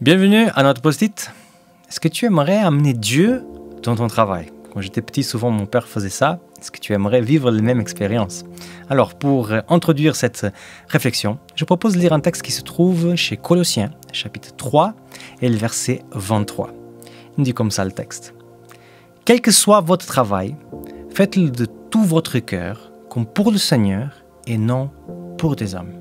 Bienvenue à notre post-it. Est-ce que tu aimerais amener Dieu dans ton travail? Quand j'étais petit, souvent mon père faisait ça. Est-ce que tu aimerais vivre la même expérience? Alors, pour introduire cette réflexion, je propose de lire un texte qui se trouve chez Colossiens, chapitre 3, et le verset 23. Il dit comme ça le texte. « Quel que soit votre travail, faites-le de tout votre cœur, comme pour le Seigneur et non pour des hommes. »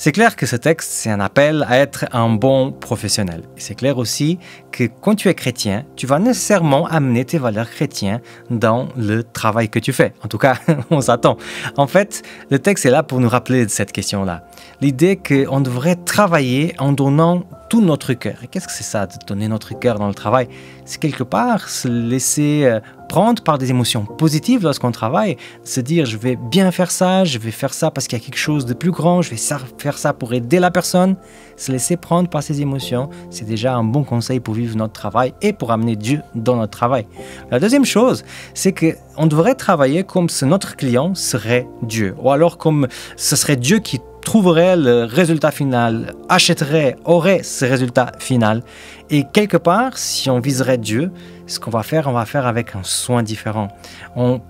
C'est clair que ce texte, c'est un appel à être un bon professionnel. Et c'est clair aussi que quand tu es chrétien, tu vas nécessairement amener tes valeurs chrétiennes dans le travail que tu fais. En tout cas, on s'attend. En fait, le texte est là pour nous rappeler de cette question-là. L'idée qu'on devrait travailler en donnant tout notre cœur. Et qu'est-ce que c'est ça, de donner notre cœur dans le travail? C'est quelque part se laisser prendre par des émotions positives lorsqu'on travaille, se dire je vais bien faire ça, je vais faire ça parce qu'il y a quelque chose de plus grand, je vais faire ça pour aider la personne. Se laisser prendre par ces émotions, c'est déjà un bon conseil pour vivre notre travail et pour amener Dieu dans notre travail. La deuxième chose, c'est qu'on devrait travailler comme si notre client serait Dieu, ou alors comme ce serait Dieu qui trouverait le résultat final, achèterait, aurait ce résultat final. Et quelque part, si on viserait Dieu, ce qu'on va faire, on va faire avec un soin différent.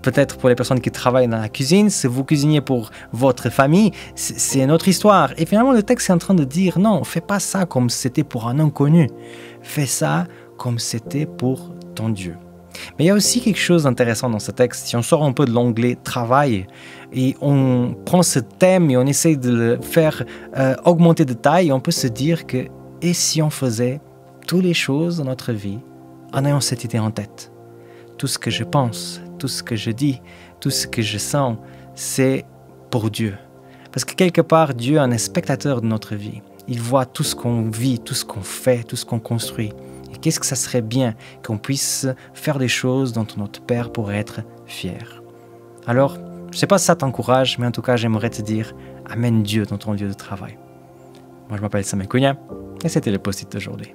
Peut-être pour les personnes qui travaillent dans la cuisine, si vous cuisiniez pour votre famille, c'est une autre histoire. Et finalement, le texte est en train de dire, non, fais pas ça comme c'était pour un inconnu. Fais ça comme c'était pour ton Dieu. Mais il y a aussi quelque chose d'intéressant dans ce texte. Si on sort un peu de l'onglet « travail » et on prend ce thème et on essaye de le faire augmenter de taille, on peut se dire que « et si on faisait toutes les choses dans notre vie en ayant cette idée en tête? Tout ce que je pense, tout ce que je dis, tout ce que je sens, c'est pour Dieu. » Parce que quelque part, Dieu est un spectateur de notre vie. Il voit tout ce qu'on vit, tout ce qu'on fait, tout ce qu'on construit. Et qu'est-ce que ça serait bien qu'on puisse faire des choses dont notre Père pourrait être fier. Alors, je ne sais pas si ça t'encourage, mais en tout cas, j'aimerais te dire, amène Dieu dans ton lieu de travail. Moi, je m'appelle Samuel Cunha et c'était le post-it d'aujourd'hui.